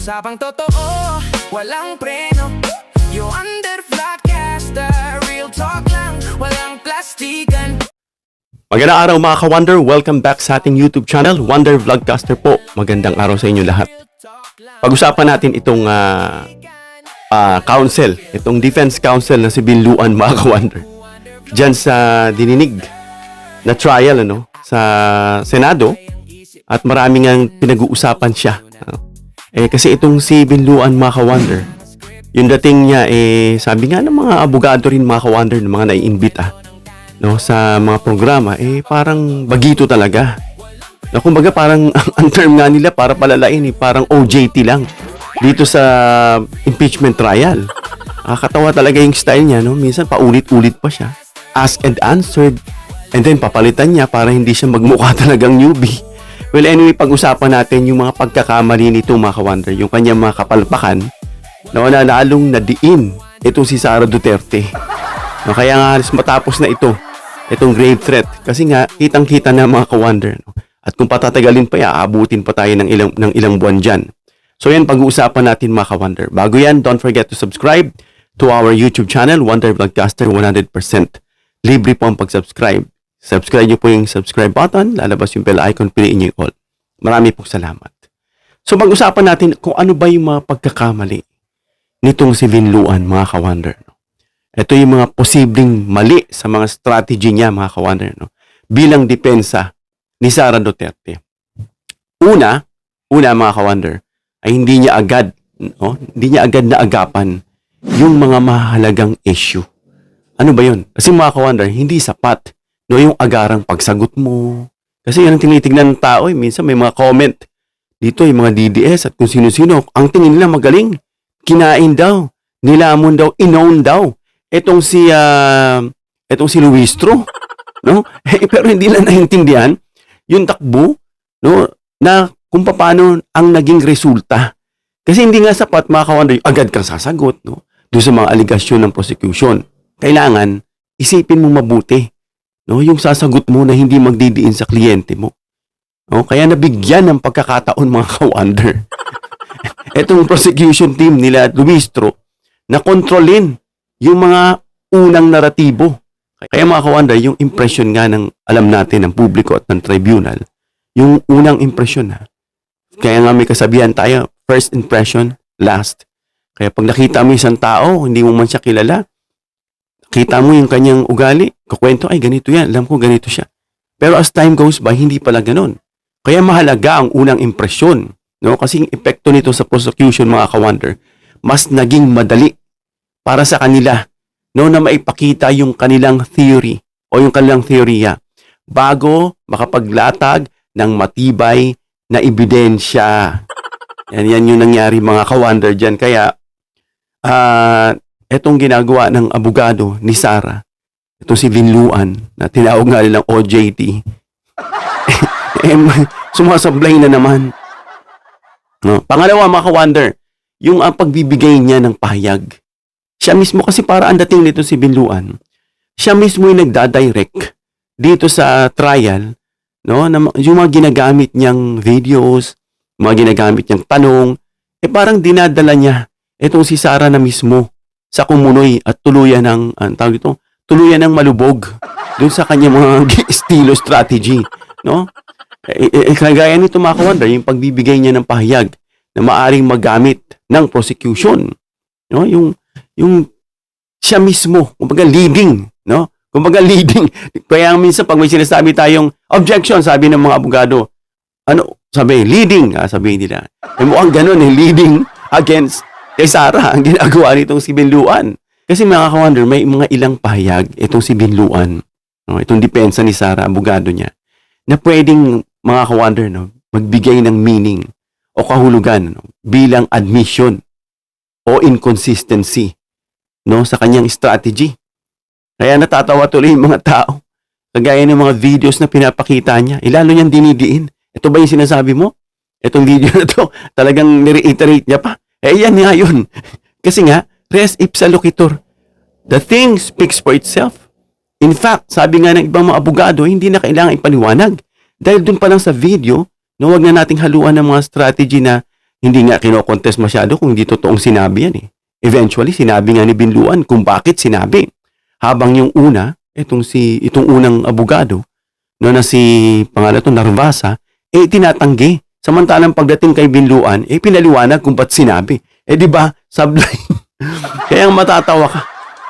Usapang totoo, walang preno. You under vlogcaster, real talk lang, walang plastikan. Magandang araw mga ka-Wonder, welcome back sa ating YouTube channel, Wonder Vlogcaster po. Magandang araw sa inyo lahat. Pag-usapan natin itong council, itong defense council na si Binluan mga ka-Wonder. Diyan sa dininig na trial sa Senado at maraming ang pinag-uusapan siya. Kasi itong si Binluan mga ka-Wonder, yung dating niya sabi nga ng mga abogado rin mga ka-Wonder, ng mga naiimbita sa mga programa, parang bagito talaga. Kumbaga parang ang term nga nila para palalain, parang OJT lang dito sa impeachment trial. Katawa talaga yung style niya, minsan paulit-ulit pa siya. Ask and answered, and then papalitan niya para hindi siya magmukha talagang newbie. Well, anyway, pag-usapan natin yung mga pagkakamali nito mga ka-Wonder, yung kanyang mga kapalpakan na lalong nadiin itong si Sara Duterte. Kaya nga matapos na itong grave threat, kasi nga kitang-kita na mga ka-Wonder. At kung patatagalin pa aabutin pa tayo ng ilang buwan dyan. So yan, pag-uusapan natin mga ka-Wonder. Bago yan, don't forget to subscribe to our YouTube channel, Wonder Vlogcaster 100%. Libre po ang pag-subscribe. Subscribe nyo po yung subscribe button, lalabas yung bell icon, piliin nyo yung all. Marami pong salamat. So pag-usapan natin kung ano ba yung mga pagkakamali nitong si Binluan mga ka-Wonder. Ito yung mga posibleng mali sa mga strategy niya mga ka-Wonder, bilang depensa ni Sara Duterte. Una mga ka-Wonder, ay hindi niya agad na agapan yung mga mahalagang issue. Ano ba yun? Kasi mga ka-Wonder, hindi sapat yung agarang pagsagot mo. Kasi yan ang tinitignan ng tao. Minsan may mga comment dito, yung mga DDS at kung sino-sino. Ang tingin nila magaling. Kinain daw. Nilamon daw. Inown daw. Etong si Luistro. Pero hindi lang naintindihan yung takbo na kung paano ang naging resulta. Kasi hindi nga sapat mga ka-Wonder, agad kang sasagot doon sa mga aligasyon ng prosecution. Kailangan isipin mo mabuti yung sasagot mo na hindi magdidiin sa kliyente mo. Kaya nabigyan ng pagkakataon mga ka-Wonder etong prosecution team nila Luistro na kontrolin yung mga unang naratibo. Kaya mga ka-Wonder, yung impression nga ng alam natin ng publiko at ng tribunal, yung unang impression kaya nga may kasabihan tayo, first impression, last. Kaya pag nakita mo isang tao, hindi mo man siya kilala, kita mo yung kanyang ugali, kukwento, ay ganito yan, alam ko ganito siya. Pero as time goes by, hindi pala ganun. Kaya mahalaga ang unang impresyon. Kasi yung epekto nito sa prosecution mga ka-Wonder, mas naging madali para sa kanila na maipakita yung kanilang theory o yung kanilang teorya bago makapaglatag ng matibay na ebidensya. Yan yung nangyari mga ka-Wonder dyan. Kaya, etong ginagawa ng abogado ni Sara, itong si Binluan, na tinawag nga nilang OJT, sumasablay na naman. Pangalawa mga ka-Wonder, yung pagbibigay niya ng pahayag. Siya mismo, kasi para ang dating nito si Binluan, siya mismo yung nagdadirect dito sa trial, yung mga ginagamit niyang videos, mga ginagamit niyang tanong, parang dinadala niya itong si Sara na mismo sa kumunoy at tuluyan ng malubog doon sa kanyang mga estilo strategy. Kagaya nito mga ka-Wonder, yung pagbibigay niya ng pahayag na maaring magamit ng prosecution. Yung siya mismo, kumbaga leading. Leading. Kaya minsan pag may sinasabi tayong objection, sabi ng mga abogado, sabi, leading, sabihin nila. Mukhang ganun, leading against kay Sara, ang ginagawa nitong si Binluan. Kasi mga ka-Wonder, may mga ilang pahayag itong si Binluan, itong depensa ni Sara, abogado niya, na pwedeng mga ka-Wonder, magbigay ng meaning o kahulugan bilang admission o inconsistency sa kanyang strategy. Kaya natatawa tuloy yung mga tao. Kagaya ng mga videos na pinapakita niya, lalo niyang dinidiin. Ito ba yung sinasabi mo? Itong video na to, talagang nireiterate niya pa. Yan nga yun. Kasi nga, res ipsa loquitur. The thing speaks for itself. In fact, sabi nga ng ibang mga abogado, hindi na kailangan ipaliwanag. Dahil dun pa lang sa video, huwag na nating haluan ng mga strategy na hindi nga kinokontest masyado kung hindi totoong sinabi yan eh. Eventually, sinabi nga ni Binluan kung bakit sinabi. Habang yung una, itong unang abogado, no, na si pangalan to Narvasa, tinatanggi. Samantalang pagdating kay Binluan, pinaliwanag kung ba't sinabi. Di ba? Sublime. Kaya matatawa ka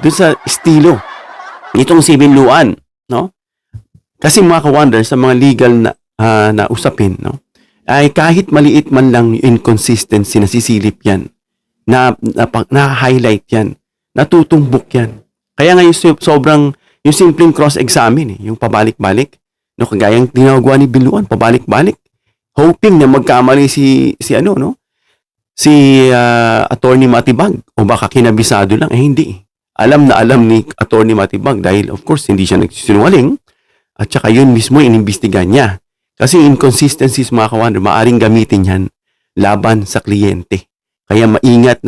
doon sa estilo nitong si Binluan, no? Kasi mga ka-wonder, sa mga legal na usapin, no, ay kahit maliit man lang yung inconsistency, nasisilip yan, na-highlight yan, natutumbok yan. Kaya nga yung simpleng cross-examine, yung pabalik-balik, no, kagayang tinawagwa ni Binluan, pabalik-balik, hoping na magkamali si Attorney Matibag, o baka kinabisado lang, hindi. Alam na alam ni Attorney Matibag dahil of course hindi siya nagsisinungaling at saka yun mismo inimbestigahan niya. Kasi inconsistencies mga ka-wonder, maaring gamitin yan laban sa kliyente. Kaya maingat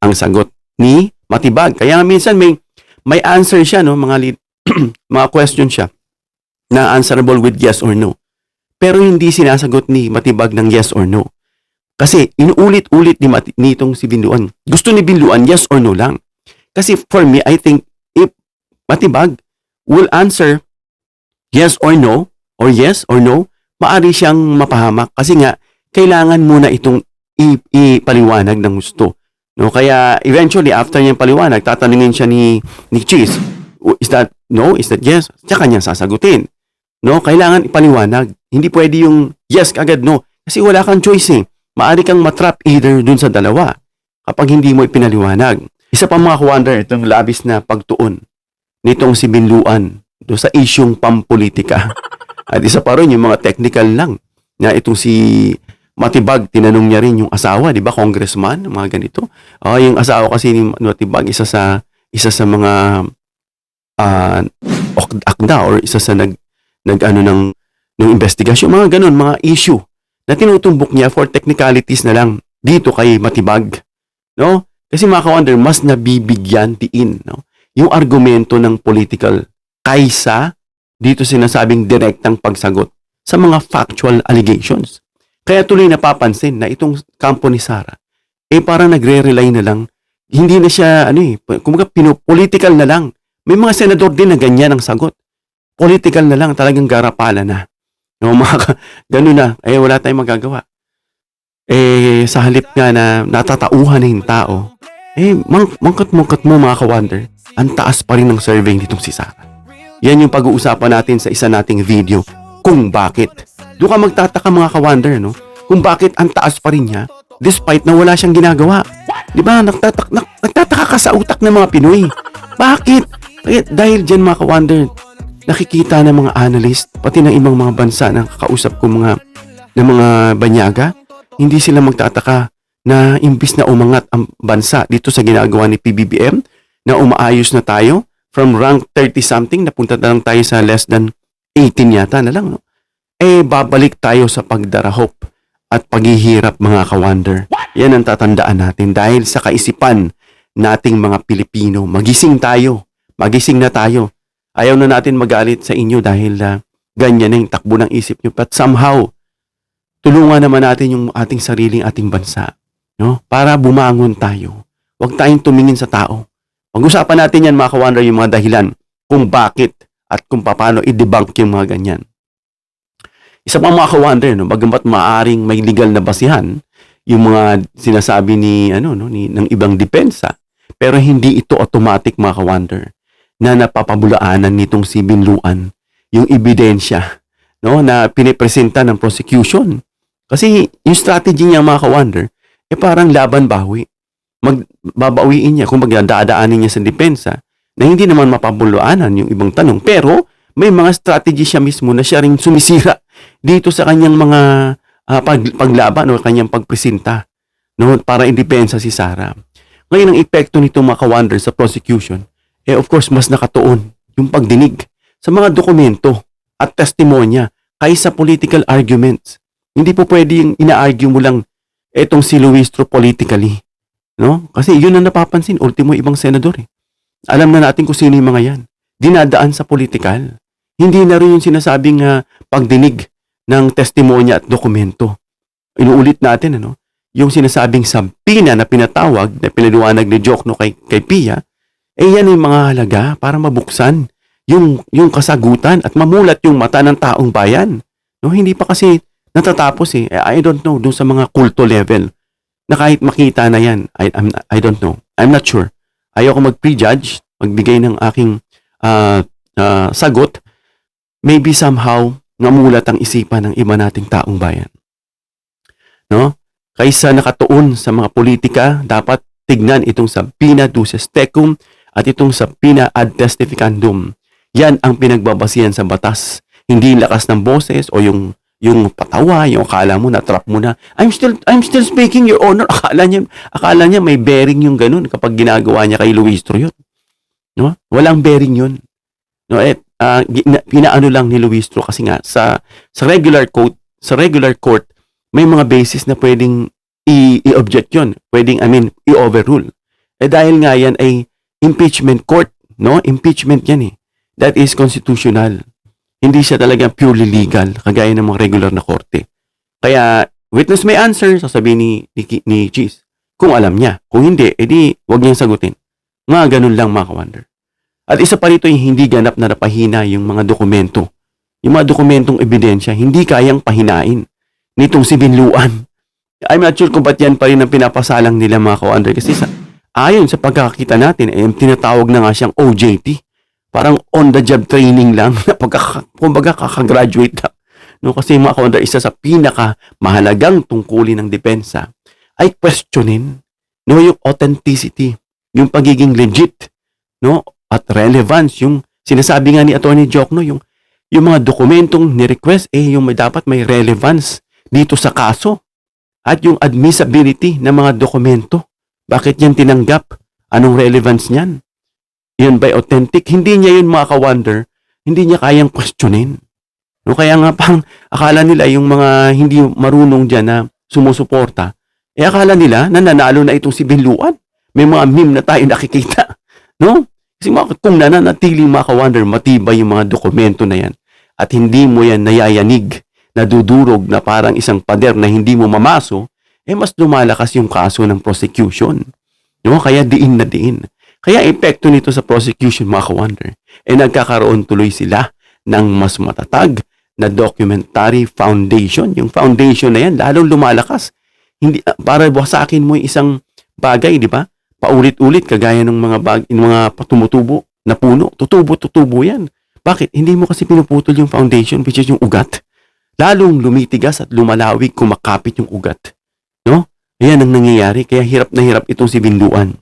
ang sagot ni Matibag. Kaya minsan may answer siya, no, mga question siya na answerable with yes or no. Pero hindi sinasagot ni Matibag ng yes or no. Kasi inuulit-ulit nitong si Binluan. Gusto ni Binluan yes or no lang. Kasi for me, I think if Matibag will answer yes or no, or yes or no, maaari siyang mapahamak. Kasi nga, kailangan muna itong ipaliwanag ng gusto. No? Kaya eventually, after niyang paliwanag, tatanungin siya ni Cheese, is that no? Is that yes? Tsaka niya sasagutin. No? Kailangan ipaliwanag. Hindi pwede yung yes agad no. Kasi wala kang choice eh. Maaari kang matrap either dun sa dalawa kapag hindi mo ipinaliwanag. Isa pa mga ka-wonder, itong labis na pagtuon nitong si Binluan do sa isyong pampolitika. At isa pa rin yung mga technical lang na itong si Matibag, tinanong niya rin yung asawa, di ba, congressman, mga ganito. Yung asawa kasi ni Matibag, isa sa mga akda or isa sa ng investigasyon, mga ganun, mga issue na tinutumbok niya for technicalities na lang dito kay Matibag. No? Kasi mga ka-wonder, mas nabibigyan tiin, no, yung argumento ng political kaysa dito sinasabing direktang pagsagot sa mga factual allegations. Kaya tuloy napapansin na itong kampo ni Sara, parang nagre-rely na lang, hindi na siya, kumbaga political na lang. May mga senador din na ganyan ang sagot. Political na lang, talagang garapala na. No, ganun na, wala tayong magagawa. Sa halip nga na natatauhan na yung tao, mangkat-mangkat mo mga ka-wonder, ang taas pa rin ng survey nitong si Sara. Yan yung pag-uusapan natin sa isa nating video, kung bakit. Doon ka magtataka mga ka-wonder, no? Kung bakit ang taas pa rin niya, despite na wala siyang ginagawa. Di ba? Nagtataka ka sa utak ng mga Pinoy. Bakit? Dahil dyan mga ka-wonder, nakikita ng mga analyst, pati ng ibang mga bansa na kakausap ko ng mga banyaga, hindi sila magtataka na imbis na umangat ang bansa dito sa ginagawa ni PBBM, na umaayos na tayo from rank 30-something, napunta na lang tayo sa less than 18 yata na lang, no? Babalik tayo sa pagdarahop at paghihirap mga ka-wonder. Yan ang tatandaan natin dahil sa kaisipan nating mga Pilipino. Magising na tayo. Ayaw na natin magalit sa inyo dahil ganyan na yung takbo ng isip nyo. But somehow, tulungan naman natin yung ating ating bansa, no? Para bumangon tayo. Huwag tayong tumingin sa tao. Pag-usapan natin yan mga ka-wonder, yung mga dahilan kung bakit at kung paano i-debunk yung mga ganyan. Isa pa mga ka-wonder, no, bagamat maaring may legal na basihan yung mga sinasabi ng ibang depensa, pero hindi ito automatic mga ka-wonder na napapabulaanan nitong si Binluan yung ebidensya, no, na pinipresenta ng prosecution. Kasi yung strategy niya mga ka-wonder, parang laban bawi. Babawiin niya, kung dadaanin niya sa depensa, na hindi naman mapabulaanan yung ibang tanong. Pero may mga strategy siya mismo na siya rin sumisira dito sa kanyang mga paglaban o kanyang pagpresenta, no, para idepensa si Sara. Ngayon ang epekto nito mga ka-wonder sa prosecution, of course mas nakatuon yung pagdinig sa mga dokumento at testimonya kaysa political arguments. Hindi po pwede yung ina-argue mo lang etong si Luistro politically, no? Kasi yun ang napapansin, ultimo ibang senador eh. Alam na natin kung sino yung mga yan. Dinadaan sa political. Hindi na rin yung sinasabing pagdinig ng testimonya at dokumento. Inuulit natin, yung sinasabing sabina na pinatawag, na pinaliwanag ni Jokno kay Pia, yan yung mga halaga para mabuksan yung kasagutan at mamulat yung mata ng taong bayan. No, hindi pa kasi natatapos eh. I don't know, doon sa mga kulto level, na kahit makita na yan, I don't know. I'm not sure. Ayoko mag-prejudge, magbigay ng aking sagot. Maybe somehow, namulat ang isipan ng iba nating taong bayan. No? Kaysa nakatuon sa mga politika, dapat tignan itong subpoena duces tecum at itong subpoena ad testificandum. Yan ang pinagbabasihan sa batas. Hindi lakas ng boses o yung patawa, yung akala mo, na-trap mo na, I'm still speaking, Your Honor. Akala niya may bearing yung ganun kapag ginagawa niya kay Luistro yun. No? Walang bearing yun. No, pinaano lang ni Luistro kasi nga sa regular court may mga basis na pwedeng i-object yun. Pwedeng, i-overrule. Dahil nga yan ay impeachment court, no? Impeachment yan eh. That is constitutional. Hindi siya talagang purely legal, kagaya ng mga regular na korte. Kaya, witness may answer, sasabihin ni Cheese. Kung alam niya. Kung hindi, edi wag niyang sagutin. Nga ganun lang, mga ka-wonder. At isa pa rito yung hindi ganap na napahina yung mga dokumento. Yung mga dokumentong ebidensya, hindi kayang pahinain nitong si Binluan. I'm not sure kung ba't yan pa rin ang pinapasalang nila, mga ka-wonder. Kasi ayon sa pagkakakita natin, tinatawag na nga siyang OJT. Parang on-the-job training lang na kumbaga kakagraduate lang. No, kasi mga ka-wonder, isa sa pinaka-mahalagang tungkulin ng depensa ay questionin, no, yung authenticity, yung pagiging legit, no, at relevance, yung sinasabi nga ni Atty. Jokno, yung mga dokumentong ni-request, yung dapat may relevance dito sa kaso. At yung admissibility ng mga dokumento. Bakit yan tinanggap? Anong relevance niyan? Yun ba'y authentic? Hindi niya yun, mga ka-wonder, hindi niya kayang questionin. No, kaya nga pang akala nila yung mga hindi marunong dyan na sumusuporta, akala nila na nanalo na itong si Binluan. May mga meme na tayo nakikita. No? Kasi kung nananatiling, mga ka-wonder, matibay yung mga dokumento na yan at hindi mo yan nayayanig, nadudurog na parang isang pader na hindi mo mamaso, mas lumalakas yung kaso ng prosecution. No? Kaya diin na diin. Kaya epekto nito sa prosecution, mga ka-wonder, nagkakaroon tuloy sila ng mas matatag na documentary foundation. Yung foundation na yan, lalong lumalakas. Hindi, para wasakin mo yung isang bagay, di ba? Paulit-ulit, kagaya ng mga tumutubo na puno. Tutubo yan. Bakit? Hindi mo kasi pinuputol yung foundation, which is yung ugat. Lalong lumitigas at lumalawig, kumakapit yung ugat. No? Ayan ang nangyayari. Kaya hirap na hirap itong si Binluan.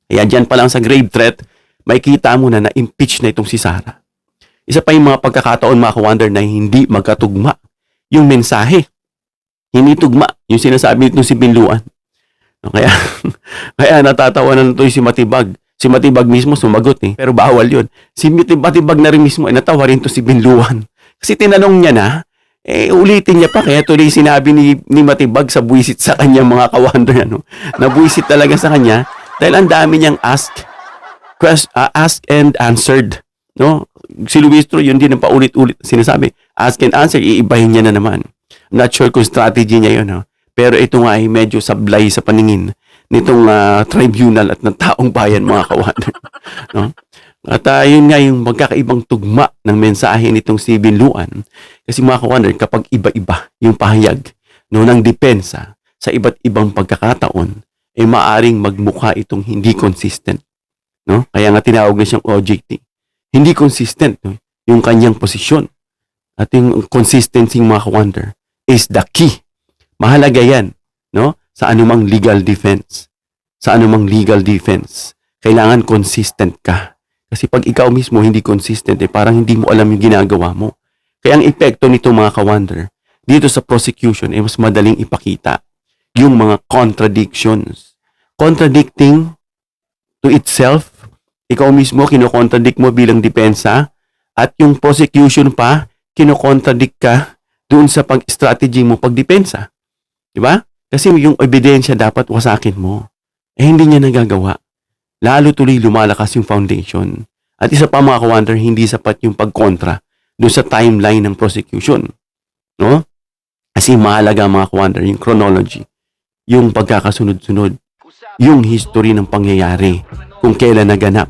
Kaya dyan pa lang sa grave threat, may kita mo na na-impeach na itong si Sara. Isa pa yung mga pagkakataon, mga ka-wonder, na hindi magkatugma yung mensahe. Hindi tugma yung sinasabi nitong si Binluan. Kaya natatawa na ito si Matibag. Si Matibag mismo sumagot pero bawal yun. Si Matibag na rin mismo natawa rin to si Binluan. Kasi tinanong niya na, ulitin niya pa. Kaya tuloy sinabi ni Matibag sa buwisit sa kanya, mga ka-wonder, na buwisit talaga sa kanya. Dahil ang dami niyang ask and answered. No? Si Luistro, yun din ang paulit-ulit sinasabi. Ask and answer, iibahin niya na naman. Not sure kung strategy niya yun. Pero ito nga ay medyo sablay sa paningin nitong tribunal at ng taong bayan, mga ka-wonder. No? At yun nga yung magkakaibang tugma ng mensahe nitong si Binluan. Kasi, mga ka-wonder, kapag iba-iba yung pahayag ng depensa sa iba't ibang pagkakataon, maaring magmukha itong hindi consistent. No? Kaya nga tinawag na siyang OJT. Hindi consistent, no? Yung kanyang posisyon. At yung consistency, mga ka-wonder, is the key. Mahalaga yan, no? Sa anumang legal defense. Sa anumang legal defense. Kailangan consistent ka. Kasi pag ikaw mismo hindi consistent, parang hindi mo alam yung ginagawa mo. Kaya ang epekto nito, mga ka-wonder, dito sa prosecution, mas madaling ipakita yung mga contradictions. Contradicting to itself, ikaw mismo kinokontradict mo bilang depensa, at yung prosecution pa, kinokontradict ka doon sa pag-strategy mo pagdepensa. Diba? Kasi yung ebidensya dapat wasakin mo. Hindi niya nagagawa. Lalo tuloy lumalakas yung foundation. At isa pa, mga ka-wonder, hindi sapat yung pagkontra doon sa timeline ng prosecution. No? Kasi mahalaga, mga ka-wonder, yung chronology. yung pagkakasunod-sunod, yung history ng pangyayari, kung kailan naganap.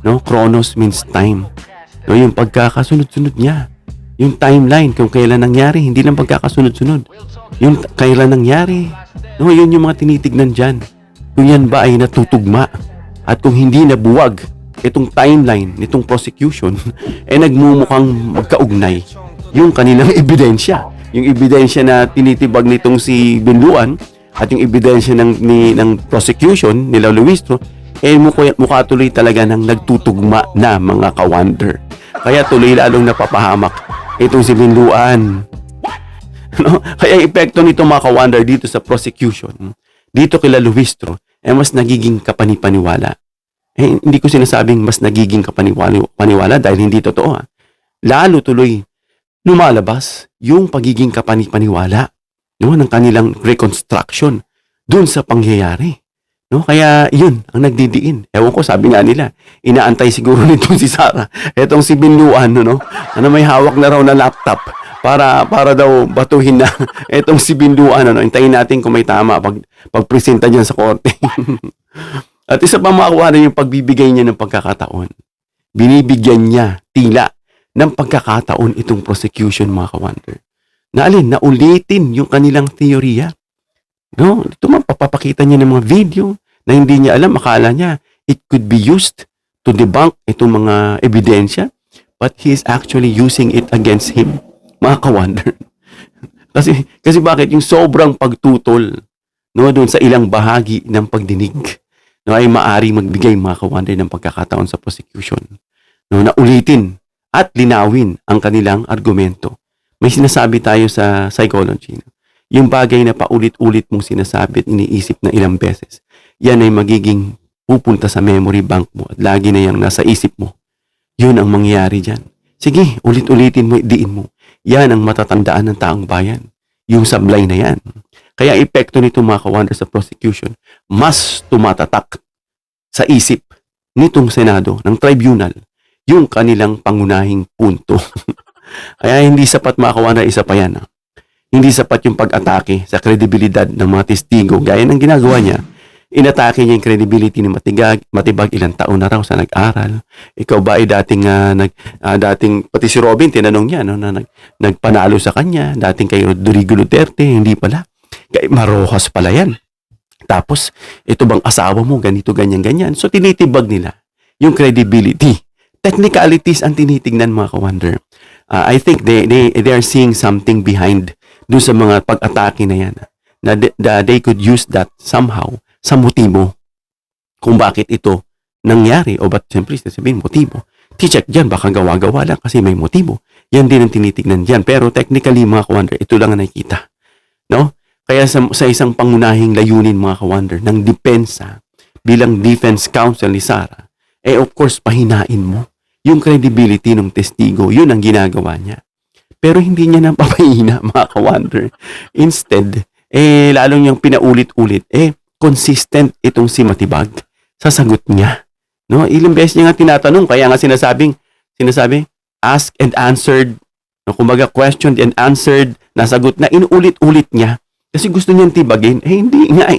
No? Chronos means time. No? Yung pagkakasunod-sunod niya. Yung timeline, kung kailan nangyari, hindi lang pagkakasunod-sunod. Yung kailan nangyari. No? Yun yung mga tinitignan dyan. Kung yan ba ay natutugma. At kung hindi nabuwag, itong timeline, nitong prosecution, nagmumukhang magkaugnay yung kanilang ebidensya. Yung ebidensya na tinitibag nitong si Binluan at yung ebidensya ng prosecution nila Luistro, mukha tuloy talaga ng nagtutugma na mga ka-wonder. Kaya tuloy lalong napapahamak itong si Binluan. No? Kaya epekto nito mga ka-wonder dito sa prosecution, dito kila Luistro, mas nagiging kapanipaniwala. Hindi ko sinasabing mas nagiging kapaniwala dahil hindi totoo. Lalo tuloy lumalabas yung pagiging kapanipaniwala, no, ng kanilang reconstruction dun sa pangyayari. No? Kaya yun ang nagdidiin. Ewan ko, sabi nga nila, inaantay siguro nitong si Sara, etong si Binluan, no? Ano, may hawak na raw na laptop para daw batuhin na etong si Binluan. Ano? Hintayin natin kung may tama pagpresenta dyan sa korte. At isa pa makuha na yung pagbibigay niya ng pagkakataon. Binibigyan niya tila ng pagkakataon itong prosecution, mga ka-wonder. Na ulitin yung kanilang teorya. No? Ito papapakita niya ng mga video na hindi niya alam. Akala niya it could be used to debunk itong mga ebidensya, but he is actually using it against him, mga ka-wonder. kasi bakit? Yung sobrang pagtutol, no, doon sa ilang bahagi ng pagdinig, no, ay maaring magbigay, mga ka-wonder, ng pagkakataon sa prosecution, no, na ulitin at linawin ang kanilang argumento. May sinasabi tayo sa psychology, no? Yung bagay na paulit-ulit mong sinasabi at iniisip na ilang beses, yan ay magiging pupunta sa memory bank mo at lagi na yung nasa isip mo. Yun ang mangyayari dyan. Sige, ulit-ulitin mo, diin mo. Yan ang matatandaan ng taong bayan. Yung sablay na yan. Kaya epekto nito, mga ka-wonder, sa prosecution, mas tumatatak sa isip nitong Senado, ng tribunal, yung kanilang pangunahing punto. Kaya hindi sapat, mga ka-wonder, isa pa yan. Hindi sapat yung pag-atake sa kredibilidad ng mga testigo. Gaya ng ginagawa niya, inatake niya yung credibility ni Matibag, ilang taon na raw sa nag-aral. Ikaw ba ay dating pati si Robin, tinanong niya, no, na nagpanalo sa kanya, dating kay Rodrigo Duterte, hindi pala. Kay Marojas pala yan. Tapos, ito bang asawa mo, ganito, ganyan. So, tinitibag nila yung credibility. Technicalities ang tinitingnan, mga ka-wonder. I think they are seeing something behind doon sa mga pag-atake na yan. Na they could use that somehow sa motibo. Kung bakit ito nangyari, o ba't siyempre sabihin motibo. T-check dyan, baka gawa-gawa lang kasi may motibo. Yan din ang tinitignan dyan. Pero technically, mga ka-wonder, ito lang ang nakikita. No? Kaya sa isang pangunahing layunin, mga ka-wonder, ng depensa bilang defense counsel ni Sara, of course, pahinain mo yung credibility ng testigo. Yun ang ginagawa niya. Pero hindi niya napapahina, mga ka-wonder. Instead, lalo niyang pinaulit-ulit, consistent itong si Matibag sa sagot niya. No? Ilang beses niya nga tinatanong, kaya nga sinasabi, asked and answered, no? Kumbaga, questioned and answered, nasagot na, inulit-ulit niya. Kasi gusto niyang tibagin, hindi nga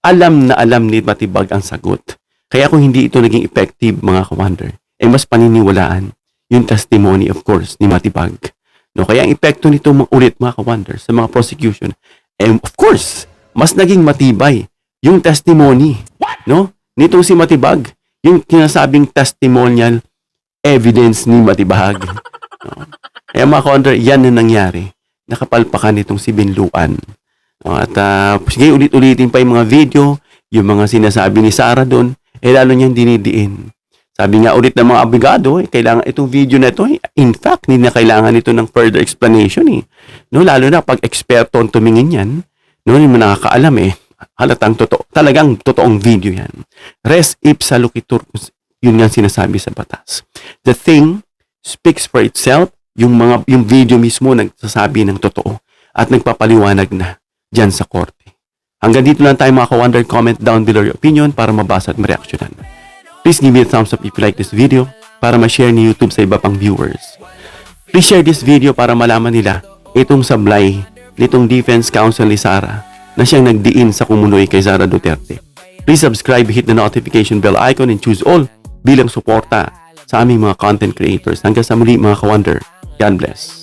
Alam na alam ni Matibag ang sagot. Kaya kung hindi ito naging effective, mga ka-wonder, mas paniniwalaan yung testimony, of course, ni Matibag. No? Kaya ang epekto nito ulit, mga ka-wonder, sa mga prosecution, of course, mas naging matibay yung testimony, no? Nitong si Matibag, yung kinasabing testimonial evidence ni Matibag. No? Kaya mga ka-wonder, yan na nangyari. Nakapalpakan nitong si Binluan. No? At sige, ulit-ulitin pa yung mga video, yung mga sinasabi ni Sara doon, lalo niyang dinidiin. Sabi nga ulit ng mga abogado, kailangan itong video na ito, in fact, hindi na kailangan ito ng further explanation. No, lalo na pag eksperto ang tumingin yan, no, yung nakakaalam halatang totoo, talagang totoong video yan. Res ipsa loquitur, yun nga sinasabi sa batas. The thing speaks for itself, yung video mismo nagsasabi ng totoo at nagpapaliwanag na dyan sa korte. Hanggang dito lang tayo, mga ka-wonder. Comment down below your opinion para mabasa at mareaksyonan. Please give me a thumbs up if you like this video para ma-share ni YouTube sa iba pang viewers. Please share this video para malaman nila itong sablay nitong defense counsel ni Sara na siyang nagdiin sa kumunoy kay Sara Duterte. Please subscribe, hit the notification bell icon and choose all bilang suporta sa aming mga content creators. Hanggang sa muli mga ka-wonder. God bless.